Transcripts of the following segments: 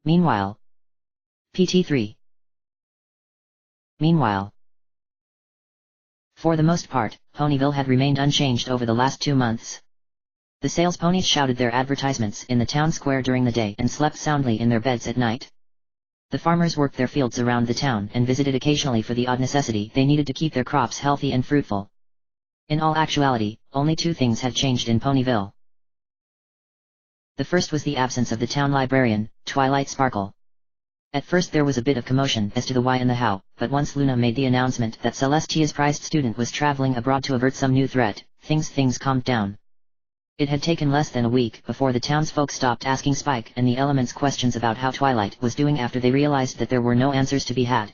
Meanwhile. PT3. Meanwhile. For the most part, Ponyville had remained unchanged over the last 2 months. The sales ponies shouted their advertisements in the town square during the day and slept soundly in their beds at night. The farmers worked their fields around the town and visited occasionally for the odd necessity they needed to keep their crops healthy and fruitful. In all actuality, only 2 things had changed in Ponyville. The first was the absence of the town librarian, Twilight Sparkle. At first there was a bit of commotion as to the why and the how, but once Luna made the announcement that Celestia's prized student was traveling abroad to avert some new threat, things calmed down. It had taken less than a week before the townsfolk stopped asking Spike and the Elements questions about how Twilight was doing after they realized that there were no answers to be had.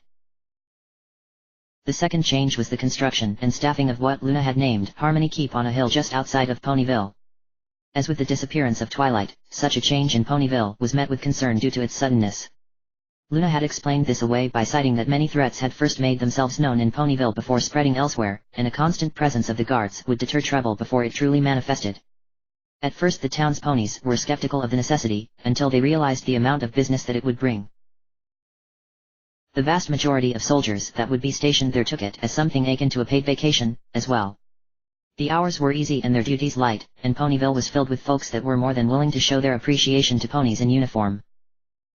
The second change was the construction and staffing of what Luna had named Harmony Keep on a hill just outside of Ponyville. As with the disappearance of Twilight, such a change in Ponyville was met with concern due to its suddenness. Luna had explained this away by citing that many threats had first made themselves known in Ponyville before spreading elsewhere, and a constant presence of the guards would deter trouble before it truly manifested. At first the town's ponies were skeptical of the necessity, until they realized the amount of business that it would bring. The vast majority of soldiers that would be stationed there took it as something akin to a paid vacation, as well. The hours were easy and their duties light, and Ponyville was filled with folks that were more than willing to show their appreciation to ponies in uniform.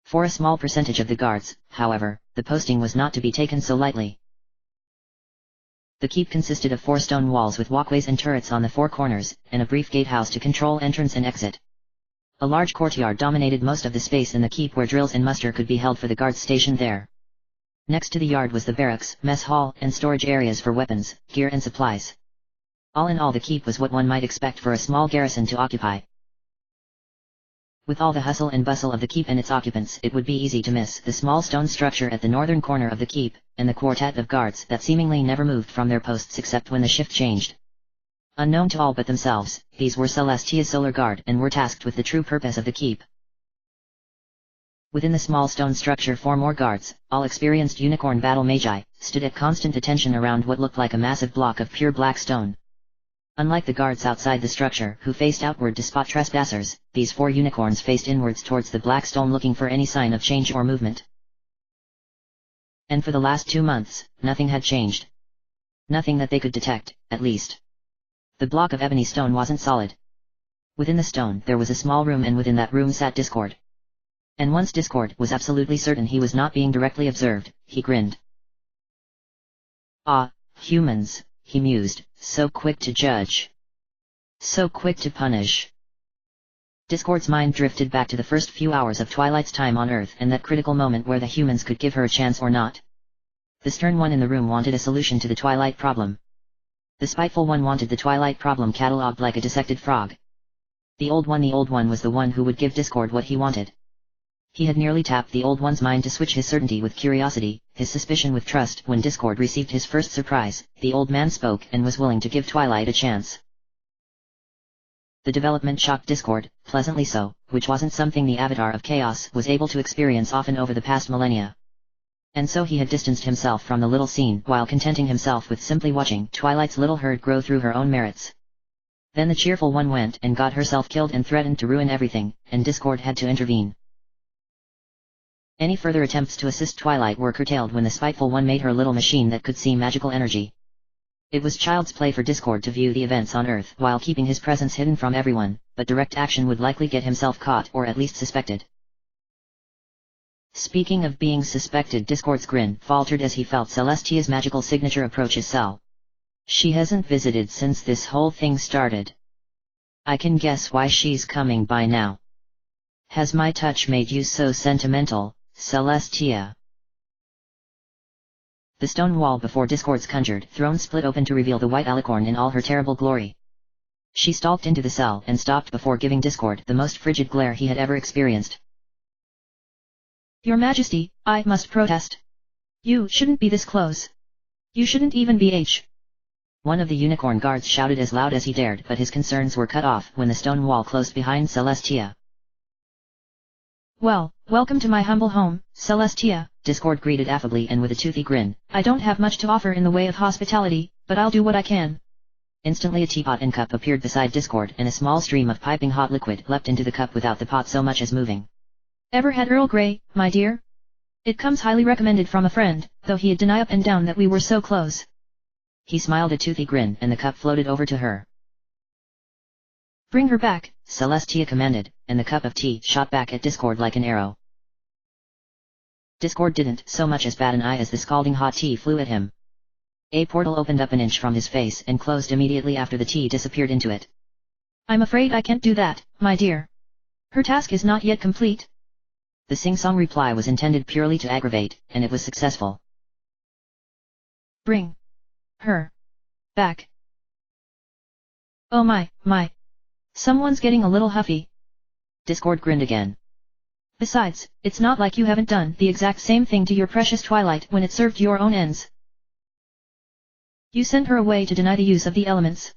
For a small percentage of the guards, however, the posting was not to be taken so lightly. The keep consisted of 4 stone walls with walkways and turrets on the 4 corners, and a brief gatehouse to control entrance and exit. A large courtyard dominated most of the space in the keep where drills and muster could be held for the guards stationed there. Next to the yard was the barracks, mess hall, and storage areas for weapons, gear and supplies. All in all, the keep was what one might expect for a small garrison to occupy. With all the hustle and bustle of the keep and its occupants, it would be easy to miss the small stone structure at the northern corner of the keep, and the quartet of guards that seemingly never moved from their posts except when the shift changed. Unknown to all but themselves, these were Celestia's Solar Guard and were tasked with the true purpose of the keep. Within the small stone structure 4 more guards, all experienced unicorn battle magi, stood at constant attention around what looked like a massive block of pure black stone. Unlike the guards outside the structure who faced outward to spot trespassers, these 4 unicorns faced inwards towards the black stone looking for any sign of change or movement. And for the last 2 months, nothing had changed. Nothing that they could detect, at least. The block of ebony stone wasn't solid. Within the stone there was a small room, and within that room sat Discord. And once Discord was absolutely certain he was not being directly observed, he grinned. "Ah, humans," he mused, "so quick to judge. So quick to punish." Discord's mind drifted back to the first few hours of Twilight's time on Earth and that critical moment where the humans could give her a chance or not. The stern one in the room wanted a solution to the Twilight problem. The spiteful one wanted the Twilight problem catalogued like a dissected frog. The old one was the one who would give Discord what he wanted. He had nearly tapped the old one's mind to switch his certainty with curiosity, his suspicion with trust. When Discord received his first surprise, the old man spoke and was willing to give Twilight a chance. The development shocked Discord, pleasantly so, which wasn't something the Avatar of Chaos was able to experience often over the past millennia. And so he had distanced himself from the little scene while contenting himself with simply watching Twilight's little herd grow through her own merits. Then the cheerful one went and got herself killed and threatened to ruin everything, and Discord had to intervene. Any further attempts to assist Twilight were curtailed when the spiteful one made her a little machine that could see magical energy. It was child's play for Discord to view the events on Earth while keeping his presence hidden from everyone, but direct action would likely get himself caught or at least suspected. Speaking of being suspected, Discord's grin faltered as he felt Celestia's magical signature approach his cell. "She hasn't visited since this whole thing started. I can guess why she's coming by now. Has my touch made you so sentimental, Celestia?" The stone wall before Discord's conjured throne split open to reveal the white alicorn in all her terrible glory. She stalked into the cell and stopped before giving Discord the most frigid glare he had ever experienced. "Your Majesty, I must protest. You shouldn't be this close. You shouldn't even be One of the unicorn guards shouted as loud as he dared, but his concerns were cut off when the stone wall closed behind Celestia. "Well, welcome to my humble home, Celestia," Discord greeted affably and with a toothy grin. "I don't have much to offer in the way of hospitality, but I'll do what I can." Instantly a teapot and cup appeared beside Discord and a small stream of piping hot liquid leapt into the cup without the pot so much as moving. Ever had Earl Grey, my dear? It comes highly recommended from a friend, though he'd deny up and down that we were so close. He smiled a toothy grin and the cup floated over to her. Bring her back, Celestia commanded, and the cup of tea shot back at Discord like an arrow. Discord didn't so much as bat an eye as the scalding hot tea flew at him. A portal opened up an inch from his face and closed immediately after the tea disappeared into it. I'm afraid I can't do that, my dear. Her task is not yet complete. The sing-song reply was intended purely to aggravate, and it was successful. Bring her back. Oh my. Someone's getting a little huffy. Discord grinned again. Besides, it's not like you haven't done the exact same thing to your precious Twilight when it served your own ends. You sent her away to deny the use of the elements,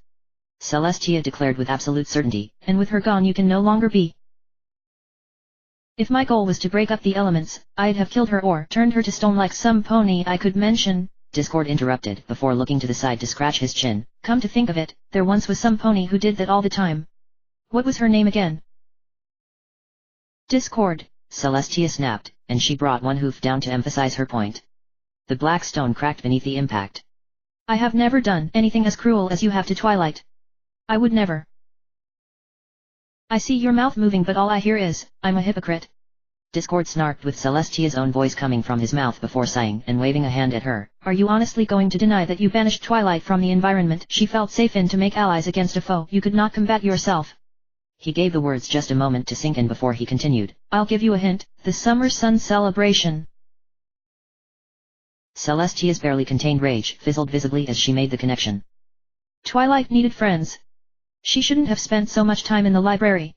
Celestia declared with absolute certainty, and with her gone you can no longer be. If my goal was to break up the elements, I'd have killed her or turned her to stone like some pony I could mention, Discord interrupted before looking to the side to scratch his chin. Come to think of it, there once was some pony who did that all the time. What was her name again? Discord, Celestia snapped, and she brought one hoof down to emphasize her point. The black stone cracked beneath the impact. I have never done anything as cruel as you have to Twilight. I would never. I see your mouth moving but all I hear is, I'm a hypocrite. Discord snarked with Celestia's own voice coming from his mouth before sighing and waving a hand at her. Are you honestly going to deny that you banished Twilight from the environment she felt safe in to make allies against a foe you could not combat yourself? He gave the words just a moment to sink in before he continued. I'll give you a hint, the summer sun celebration. Celestia's barely contained rage fizzled visibly as she made the connection. Twilight needed friends. She shouldn't have spent so much time in the library.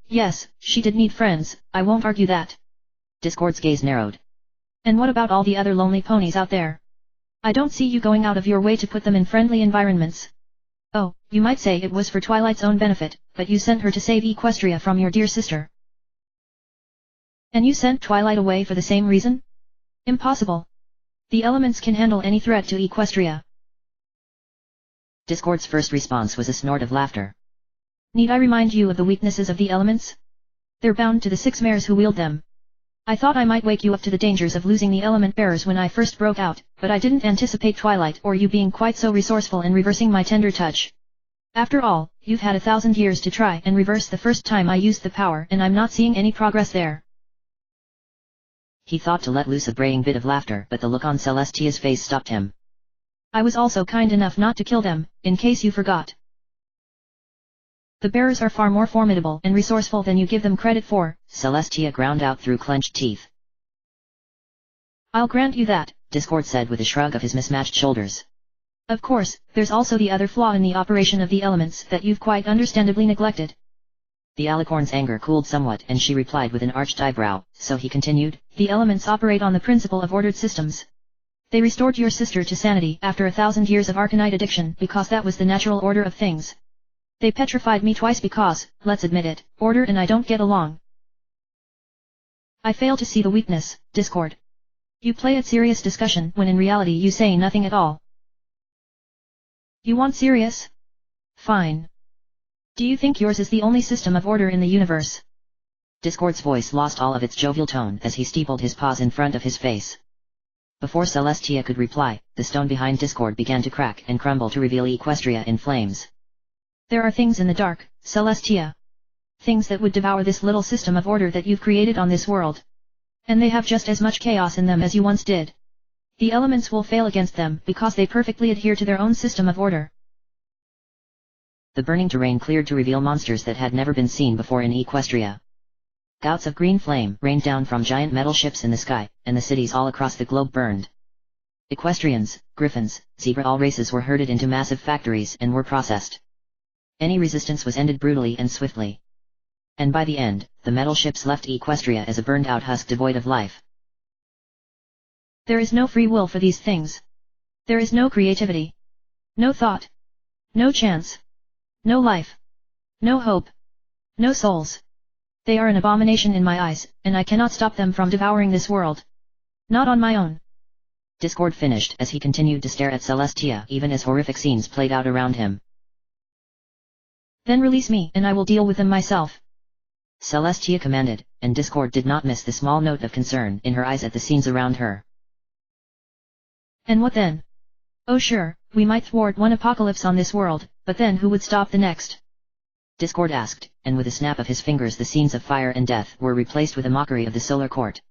Yes, she did need friends, I won't argue that. Discord's gaze narrowed. And what about all the other lonely ponies out there? I don't see you going out of your way to put them in friendly environments. Oh, you might say it was for Twilight's own benefit, but you sent her to save Equestria from your dear sister. And you sent Twilight away for the same reason? Impossible. The elements can handle any threat to Equestria. Discord's first response was a snort of laughter. Need I remind you of the weaknesses of the elements? They're bound to the 6 mares who wield them. I thought I might wake you up to the dangers of losing the element bearers when I first broke out, but I didn't anticipate Twilight or you being quite so resourceful in reversing my tender touch. After all, you've had 1,000 years to try and reverse the first time I used the power and I'm not seeing any progress there. He thought to let loose a braying bit of laughter but the look on Celestia's face stopped him. I was also kind enough not to kill them, in case you forgot. The bearers are far more formidable and resourceful than you give them credit for, Celestia ground out through clenched teeth. I'll grant you that, Discord said with a shrug of his mismatched shoulders. Of course, there's also the other flaw in the operation of the elements that you've quite understandably neglected. The alicorn's anger cooled somewhat and she replied with an arched eyebrow, so he continued, the elements operate on the principle of ordered systems. They restored your sister to sanity after 1,000 years of Arcanite addiction because that was the natural order of things. They petrified me twice because, let's admit it, order and I don't get along. I fail to see the weakness, Discord. You play at serious discussion when in reality you say nothing at all. You want serious? Fine. Do you think yours is the only system of order in the universe? Discord's voice lost all of its jovial tone as he steepled his paws in front of his face. Before Celestia could reply, the stone behind Discord began to crack and crumble to reveal Equestria in flames. There are things in the dark, Celestia. Things that would devour this little system of order that you've created on this world. And they have just as much chaos in them as you once did. The elements will fail against them because they perfectly adhere to their own system of order. The burning terrain cleared to reveal monsters that had never been seen before in Equestria. Gouts of green flame rained down from giant metal ships in the sky, and the cities all across the globe burned. Equestrians, griffins, zebra all races were herded into massive factories and were processed. Any resistance was ended brutally and swiftly. And by the end, the metal ships left Equestria as a burned-out husk devoid of life. There is no free will for these things. There is no creativity. No thought. No chance. No life. No hope. No souls. They are an abomination in my eyes, and I cannot stop them from devouring this world. Not on my own. Discord finished as he continued to stare at Celestia even as horrific scenes played out around him. Then release me and I will deal with them myself. Celestia commanded, and Discord did not miss the small note of concern in her eyes at the scenes around her. And what then? Oh sure, we might thwart one apocalypse on this world, but then who would stop the next? Discord asked, and with a snap of his fingers the scenes of fire and death were replaced with a mockery of the solar court.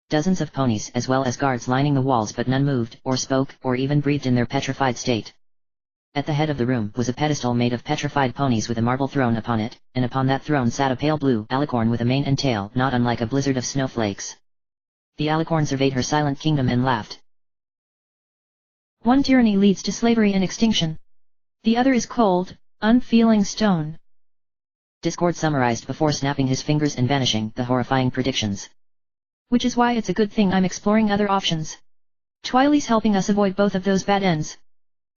Dozens of ponies as well as guards lining the walls, but none moved, or spoke, or even breathed in their petrified state. At the head of the room was a pedestal made of petrified ponies with a marble throne upon it, and upon that throne sat a pale blue alicorn with a mane and tail not unlike a blizzard of snowflakes. The alicorn surveyed her silent kingdom and laughed. One tyranny leads to slavery and extinction. The other is cold, unfeeling stone. Discord summarized before snapping his fingers and vanishing the horrifying predictions. Which is why it's a good thing I'm exploring other options. Twily's helping us avoid both of those bad ends.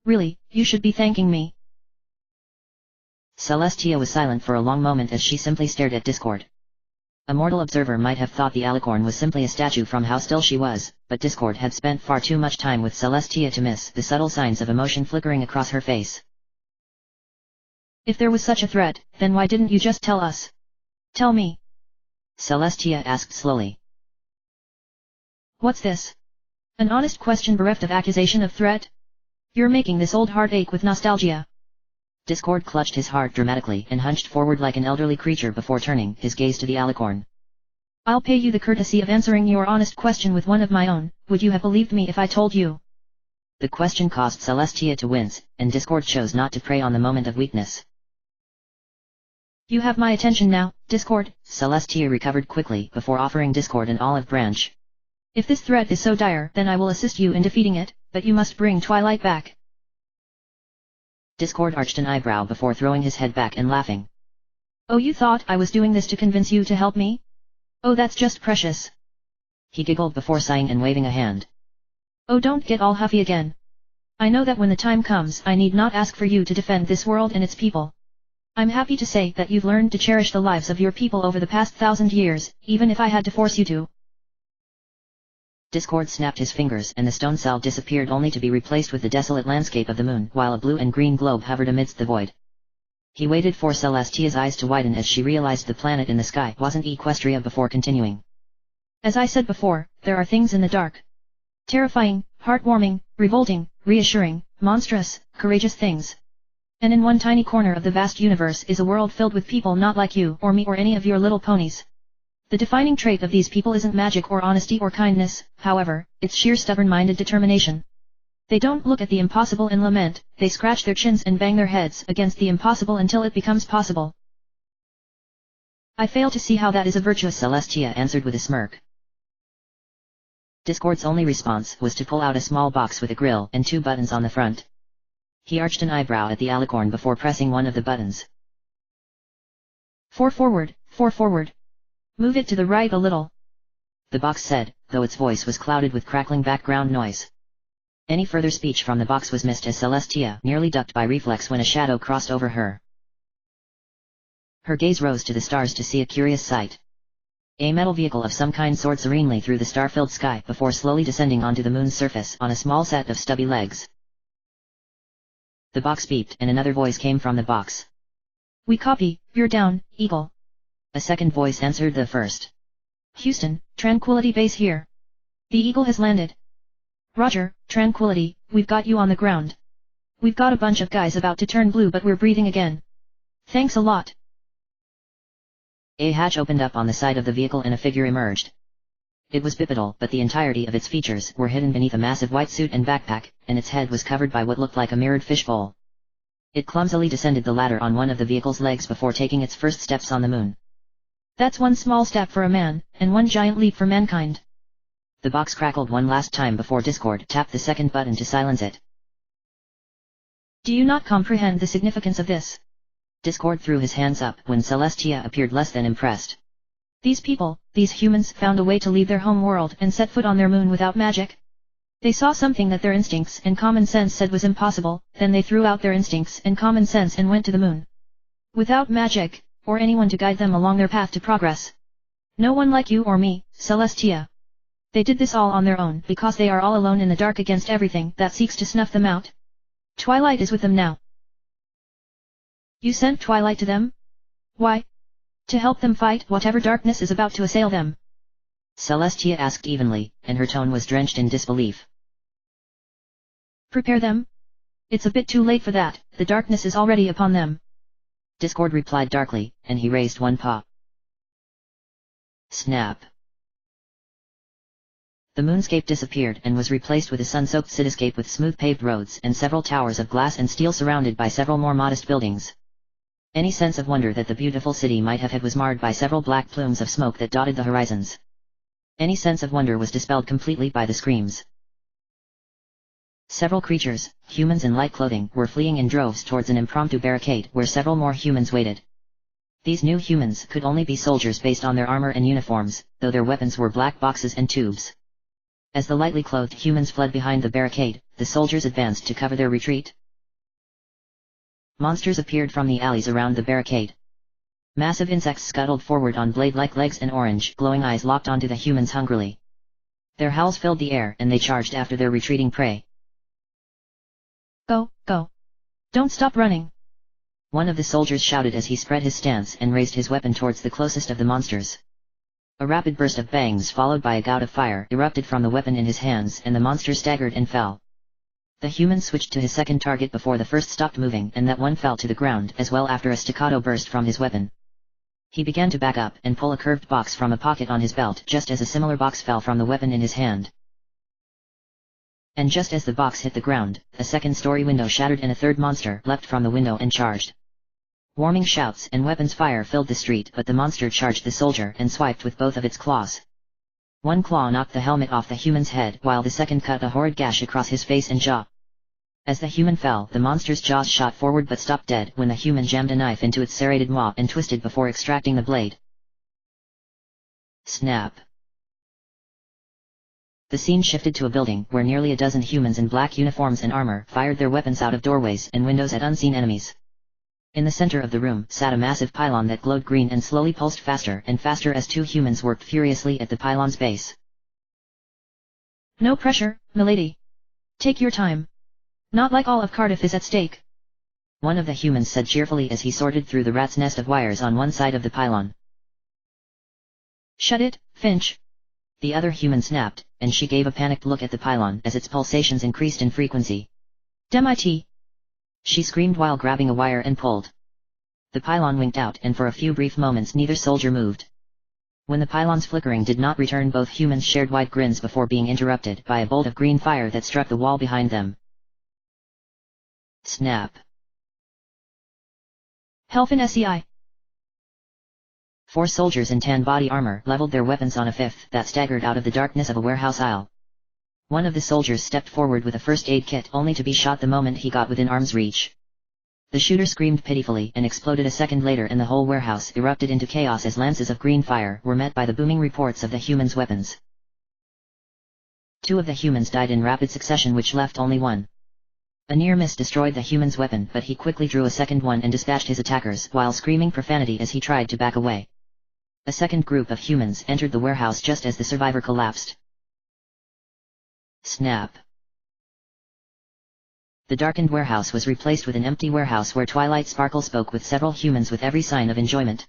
Really, you should be thanking me. Celestia was silent for a long moment as she simply stared at Discord. A mortal observer might have thought the alicorn was simply a statue from how still she was, but Discord had spent far too much time with Celestia to miss the subtle signs of emotion flickering across her face. If there was such a threat, then why didn't you just tell us? Tell me. Celestia asked slowly. What's this? An honest question bereft of accusation of threat? You're making this old heart ache with nostalgia. Discord clutched his heart dramatically and hunched forward like an elderly creature before turning his gaze to the alicorn. I'll pay you the courtesy of answering your honest question with one of my own. Would you have believed me if I told you? The question caused Celestia to wince, and Discord chose not to prey on the moment of weakness. You have my attention now, Discord. Celestia recovered quickly before offering Discord an olive branch. If this threat is so dire, then I will assist you in defeating it, but you must bring Twilight back. Discord arched an eyebrow before throwing his head back and laughing. Oh, you thought I was doing this to convince you to help me? Oh, that's just precious. He giggled before sighing and waving a hand. Oh, don't get all huffy again. I know that when the time comes I need not ask for you to defend this world and its people. I'm happy to say that you've learned to cherish the lives of your people over the past 1,000 years, even if I had to force you to. Discord snapped his fingers and the stone cell disappeared only to be replaced with the desolate landscape of the moon while a blue and green globe hovered amidst the void. He waited for Celestia's eyes to widen as she realized the planet in the sky wasn't Equestria before continuing. As I said before, there are things in the dark. Terrifying, heartwarming, revolting, reassuring, monstrous, courageous things. And in one tiny corner of the vast universe is a world filled with people not like you or me or any of your little ponies. The defining trait of these people isn't magic or honesty or kindness, however, it's sheer stubborn-minded determination. They don't look at the impossible and lament, they scratch their chins and bang their heads against the impossible until it becomes possible. I fail to see how that is a virtue, Celestia answered with a smirk. Discord's only response was to pull out a small box with a grill and 2 buttons on the front. He arched an eyebrow at the alicorn before pressing one of the buttons. 4 forward, 4 forward. Move it to the right a little. The box said, though its voice was clouded with crackling background noise. Any further speech from the box was missed as Celestia nearly ducked by reflex when a shadow crossed over her. Her gaze rose to the stars to see a curious sight. A metal vehicle of some kind soared serenely through the star-filled sky before slowly descending onto the moon's surface on a small set of stubby legs. The box beeped and another voice came from the box. We copy, you're down, Eagle. A second voice answered the first. Houston, Tranquility Base here. The Eagle has landed. Roger, Tranquility, we've got you on the ground. We've got a bunch of guys about to turn blue but we're breathing again. Thanks a lot. A hatch opened up on the side of the vehicle and a figure emerged. It was bipedal but the entirety of its features were hidden beneath a massive white suit and backpack, and its head was covered by what looked like a mirrored fishbowl. It clumsily descended the ladder on one of the vehicle's legs before taking its first steps on the moon. That's one small step for a man, and one giant leap for mankind. The box crackled one last time before Discord tapped the second button to silence it. Do you not comprehend the significance of this? Discord threw his hands up when Celestia appeared less than impressed. These people, these humans, found a way to leave their home world and set foot on their moon without magic. They saw something that their instincts and common sense said was impossible, then they threw out their instincts and common sense and went to the moon. Without magic, or anyone to guide them along their path to progress. No one like you or me, Celestia. They did this all on their own because they are all alone in the dark against everything that seeks to snuff them out. Twilight is with them now. You sent Twilight to them? Why? To help them fight whatever darkness is about to assail them? Celestia asked evenly, and her tone was drenched in disbelief. Prepare them? It's a bit too late for that, the darkness is already upon them. Discord replied darkly, and he raised one paw. Snap. The moonscape disappeared and was replaced with a sun-soaked cityscape with smooth paved roads and several towers of glass and steel surrounded by several more modest buildings. Any sense of wonder that the beautiful city might have had was marred by several black plumes of smoke that dotted the horizons. Any sense of wonder was dispelled completely by the screams. Several creatures, humans in light clothing, were fleeing in droves towards an impromptu barricade where several more humans waited. These new humans could only be soldiers based on their armor and uniforms, though their weapons were black boxes and tubes. As the lightly clothed humans fled behind the barricade, the soldiers advanced to cover their retreat. Monsters appeared from the alleys around the barricade. Massive insects scuttled forward on blade-like legs and orange, glowing eyes locked onto the humans hungrily. Their howls filled the air and they charged after their retreating prey. Go, go. Don't stop running. One of the soldiers shouted as he spread his stance and raised his weapon towards the closest of the monsters. A rapid burst of bangs followed by a gout of fire erupted from the weapon in his hands and the monster staggered and fell. The human switched to his second target before the first stopped moving and that one fell to the ground as well after a staccato burst from his weapon. He began to back up and pull a curved box from a pocket on his belt just as a similar box fell from the weapon in his hand. And just as the box hit the ground, a second-story window shattered and a third monster leapt from the window and charged. Warming shouts and weapons fire filled the street but the monster charged the soldier and swiped with both of its claws. One claw knocked the helmet off the human's head while the second cut a horrid gash across his face and jaw. As the human fell, the monster's jaws shot forward but stopped dead when the human jammed a knife into its serrated maw and twisted before extracting the blade. Snap. The scene shifted to a building where nearly a dozen humans in black uniforms and armor fired their weapons out of doorways and windows at unseen enemies. In the center of the room sat a massive pylon that glowed green and slowly pulsed faster and faster as two humans worked furiously at the pylon's base. No pressure, milady. Take your time. Not like all of Cardiff is at stake. One of the humans said cheerfully as he sorted through the rat's nest of wires on one side of the pylon. Shut it, Finch. The other human snapped, and she gave a panicked look at the pylon as its pulsations increased in frequency. Damn it! She screamed while grabbing a wire and pulled. The pylon winked out and for a few brief moments neither soldier moved. When the pylon's flickering did not return, both humans shared wide grins before being interrupted by a bolt of green fire that struck the wall behind them. Snap. Helfin SEI. 4 soldiers in tan body armor leveled their weapons on a fifth that staggered out of the darkness of a warehouse aisle. One of the soldiers stepped forward with a first aid kit only to be shot the moment he got within arm's reach. The shooter screamed pitifully and exploded a second later and the whole warehouse erupted into chaos as lances of green fire were met by the booming reports of the humans' weapons. 2 of the humans died in rapid succession, which left only one. A near miss destroyed the human's weapon, but he quickly drew a second one and dispatched his attackers while screaming profanity as he tried to back away. A second group of humans entered the warehouse just as the survivor collapsed. Snap. The darkened warehouse was replaced with an empty warehouse where Twilight Sparkle spoke with several humans with every sign of enjoyment.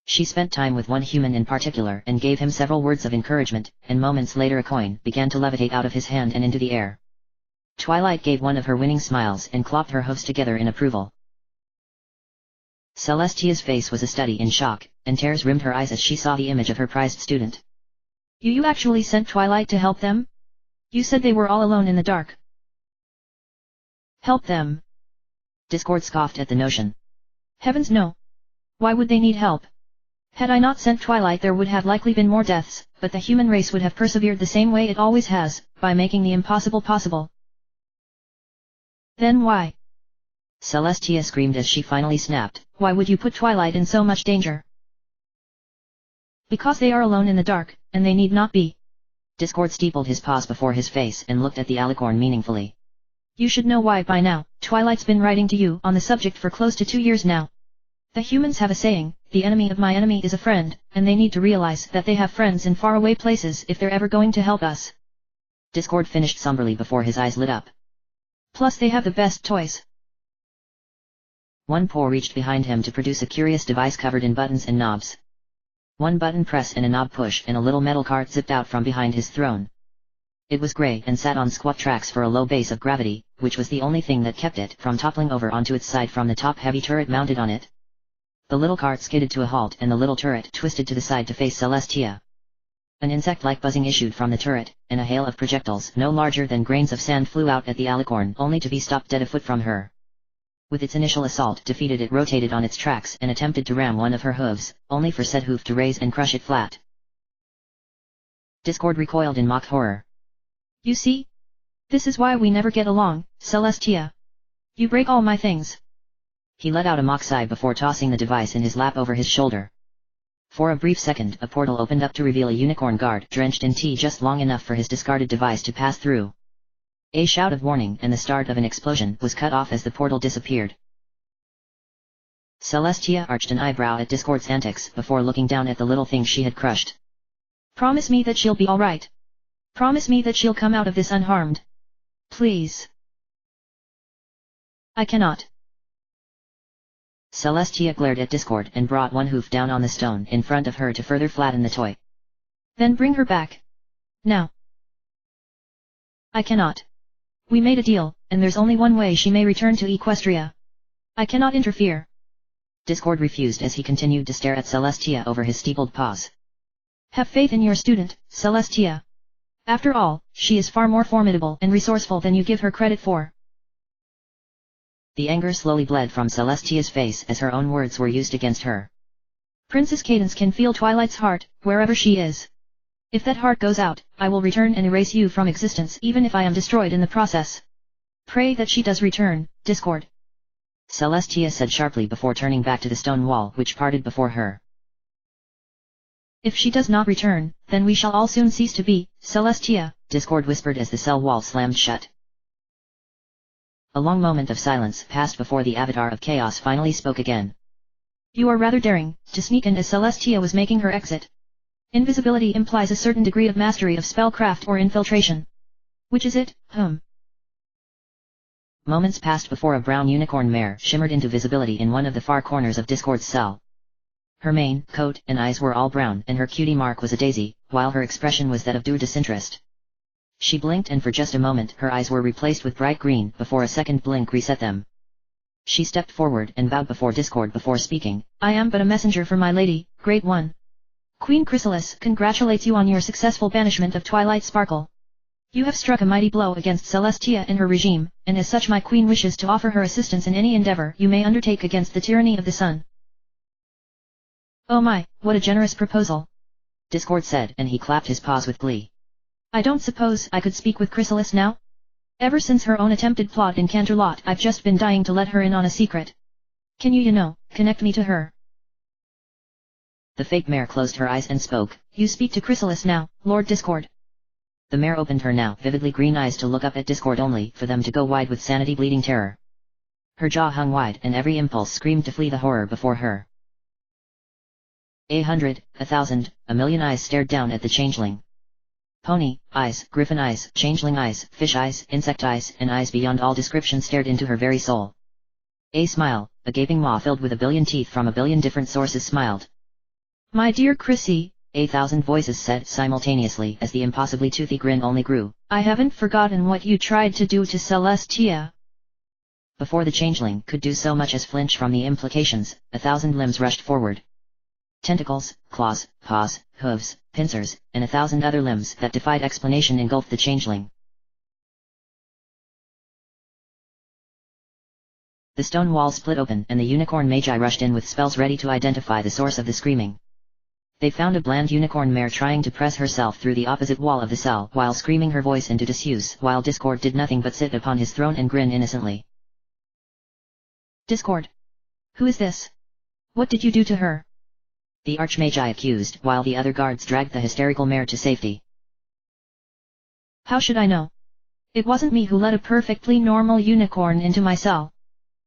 She spent time with one human in particular and gave him several words of encouragement, and moments later a coin began to levitate out of his hand and into the air. Twilight gave one of her winning smiles and clapped her hooves together in approval. Celestia's face was a study in shock, and tears rimmed her eyes as she saw the image of her prized student. You actually sent Twilight to help them? You said they were all alone in the dark. Help them? Discord scoffed at the notion. Heavens no. Why would they need help? Had I not sent Twilight, there would have likely been more deaths, but the human race would have persevered the same way it always has, by making the impossible possible. Then why? Celestia screamed as she finally snapped. Why would you put Twilight in so much danger? Because they are alone in the dark, and they need not be. Discord steepled his paws before his face and looked at the alicorn meaningfully. You should know why by now. Twilight's been writing to you on the subject for close to 2 years now. The humans have a saying, the enemy of my enemy is a friend, and they need to realize that they have friends in faraway places if they're ever going to help us. Discord finished somberly before his eyes lit up. Plus they have the best toys. One paw reached behind him to produce a curious device covered in buttons and knobs. One button press and a knob push, and a little metal cart zipped out from behind his throne. It was grey and sat on squat tracks for a low base of gravity, which was the only thing that kept it from toppling over onto its side from the top-heavy turret mounted on it. The little cart skidded to a halt and the little turret twisted to the side to face Celestia. An insect-like buzzing issued from the turret, and a hail of projectiles no larger than grains of sand flew out at the alicorn, only to be stopped dead a foot from her. With its initial assault defeated, it rotated on its tracks and attempted to ram one of her hooves, only for said hoof to raise and crush it flat. Discord recoiled in mock horror. You see? This is why we never get along, Celestia. You break all my things. He let out a mock sigh before tossing the device in his lap over his shoulder. For a brief second a portal opened up to reveal a unicorn guard drenched in tea just long enough for his discarded device to pass through. A shout of warning and the start of an explosion was cut off as the portal disappeared. Celestia arched an eyebrow at Discord's antics before looking down at the little thing she had crushed. Promise me that she'll be alright. Promise me that she'll come out of this unharmed. Please. I cannot. Celestia glared at Discord and brought one hoof down on the stone in front of her to further flatten the toy. Then bring her back. Now. I cannot. We made a deal, and there's only one way she may return to Equestria. I cannot interfere. Discord refused as he continued to stare at Celestia over his steepled paws. Have faith in your student, Celestia. After all, she is far more formidable and resourceful than you give her credit for. The anger slowly bled from Celestia's face as her own words were used against her. Princess Cadence can feel Twilight's heart, wherever she is. If that heart goes out, I will return and erase you from existence even if I am destroyed in the process. Pray that she does return, Discord. Celestia said sharply before turning back to the stone wall which parted before her. If she does not return, then we shall all soon cease to be, Celestia, Discord whispered as the cell wall slammed shut. A long moment of silence passed before the Avatar of Chaos finally spoke again. You are rather daring, to sneak in as Celestia was making her exit. Invisibility implies a certain degree of mastery of spellcraft or infiltration. Which is it, Moments passed before a brown unicorn mare shimmered into visibility in one of the far corners of Discord's cell. Her mane, coat, and eyes were all brown and her cutie mark was a daisy, while her expression was that of due disinterest. She blinked and for just a moment her eyes were replaced with bright green before a second blink reset them. She stepped forward and bowed before Discord before speaking. I am but a messenger for my lady, Great One. Queen Chrysalis congratulates you on your successful banishment of Twilight Sparkle. You have struck a mighty blow against Celestia and her regime, and as such my queen wishes to offer her assistance in any endeavor you may undertake against the tyranny of the sun. Oh my, what a generous proposal! Discord said, and he clapped his paws with glee. I don't suppose I could speak with Chrysalis now? Ever since her own attempted plot in Canterlot I've just been dying to let her in on a secret. Can you connect me to her? The fake mare closed her eyes and spoke. You speak to Chrysalis now, Lord Discord. The mare opened her now vividly green eyes to look up at Discord only for them to go wide with sanity-bleeding terror. Her jaw hung wide and every impulse screamed to flee the horror before her. 100, 1,000, 1,000,000 eyes stared down at the changeling. Pony eyes, griffin eyes, changeling eyes, fish eyes, insect eyes, and eyes beyond all description stared into her very soul. A smile, a gaping maw filled with a billion teeth from a billion different sources smiled. My dear Chrissy, 1,000 voices said simultaneously as the impossibly toothy grin only grew. I haven't forgotten what you tried to do to Celestia. Before the changeling could do so much as flinch from the implications, 1,000 limbs rushed forward. Tentacles, claws, paws, hooves, pincers, and 1,000 other limbs that defied explanation engulfed the changeling. The stone wall split open and the unicorn magi rushed in with spells ready to identify the source of the screaming. They found a bland unicorn mare trying to press herself through the opposite wall of the cell while screaming her voice into disuse while Discord did nothing but sit upon his throne and grin innocently. Discord. Who is this? What did you do to her? The Archmagi accused while the other guards dragged the hysterical mare to safety. How should I know? It wasn't me who let a perfectly normal unicorn into my cell.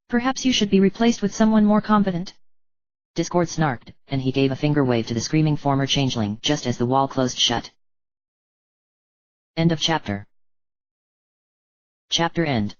Perhaps you should be replaced with someone more competent. Discord snarked, and he gave a finger wave to the screaming former changeling just as the wall closed shut. End of chapter. Chapter end.